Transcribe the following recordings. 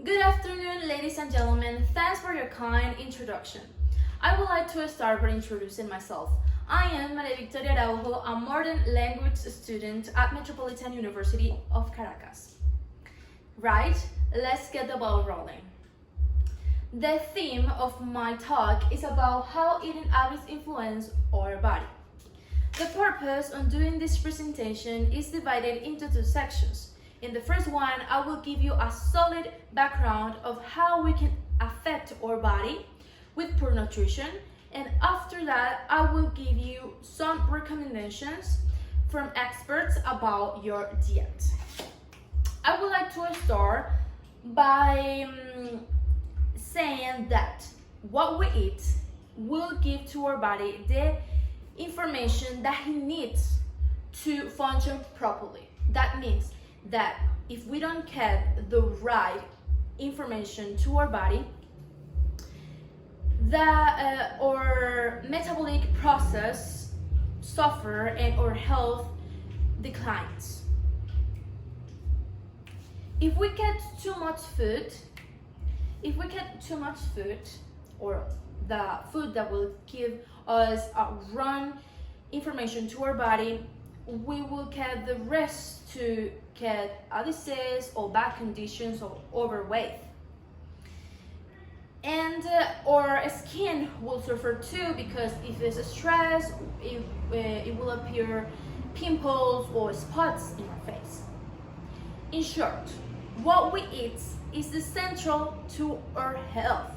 Good afternoon, ladies and gentlemen. Thanks for your kind introduction. I would like to start by introducing myself. I am María Araujo, a modern language student at Metropolitan University of Caracas. Right, let's get the ball rolling. The theme of my talk is about how eating habits influence our body. The purpose on doing this presentation is divided into two sections. In the first one, I will give you a solid background of how we can affect our body with poor nutrition, and after that, I will give you some recommendations from experts about your diet. I would like to start by saying that what we eat will give to our body the information that he needs to function properly. That means that if we don't get the right information to our body, our metabolic process suffer and our health declines. If we get too much food, or the food that will give us wrong information to our body, we will get the risk to get a disease or bad conditions or overweight. And our skin will suffer too, because if there's stress, it will appear pimples or spots in our face. In short, what we eat is essential to our health.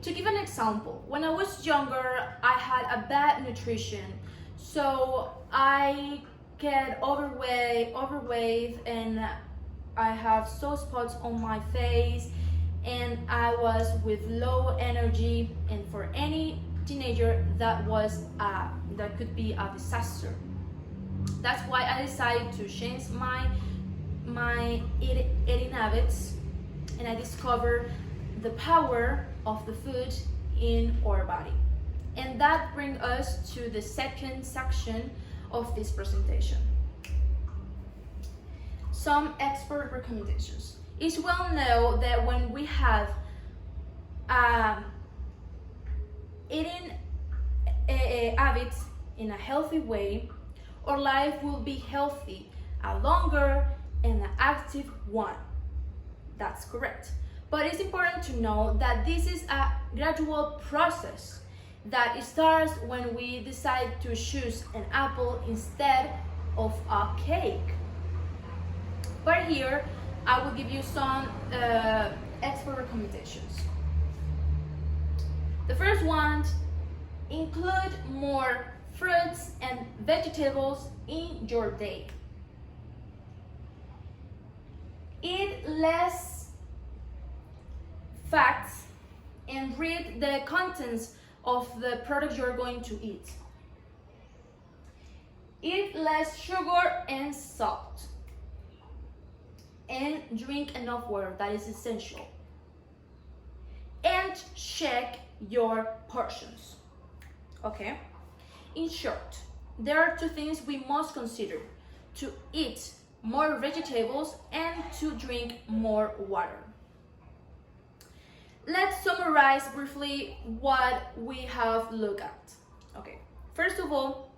To give an example, when I was younger, I had a bad nutrition, so I get overweight, and I have sore spots on my face, and I was with low energy, and for any teenager that could be a disaster. That's why I decided to change my eating habits, and I discovered the power of the food in our body. And that brings us to the second section of this presentation. Some expert recommendations. It's well known that when we have eating habits in a healthy way, our life will be healthy, a longer and an active one. That's correct. But it's important to know that this is a gradual process that starts when we decide to choose an apple instead of a cake. But here, I will give you some expert recommendations. The first one, include more fruits and vegetables in your day. Eat less facts and read the contents of the product you're going to eat. Eat less sugar and salt. And drink enough water, that is essential. And check your portions. Okay? In short, there are two things we must consider: to eat more vegetables and to drink more water. Let's summarize briefly what we have looked at. Okay, first of all,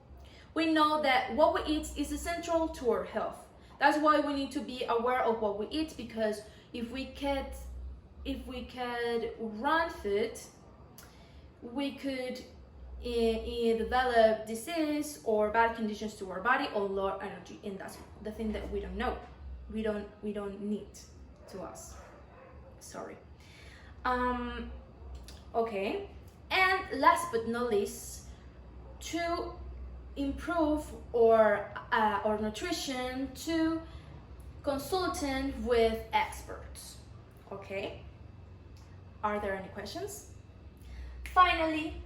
we know that what we eat is essential to our health. That's why we need to be aware of what we eat, because if we could run food, we could develop disease or bad conditions to our body or low energy, and that's the thing that we don't know. We don't need to us. Sorry. Okay, and last but not least, to improve our nutrition, to consulting with experts. Okay, are there any questions? Finally,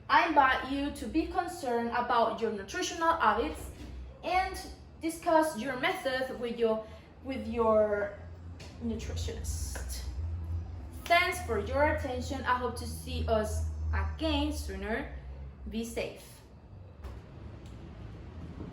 I invite you to be concerned about your nutritional habits and discuss your method with your nutritionist. Thanks for your attention. I hope to see us again sooner. Be safe.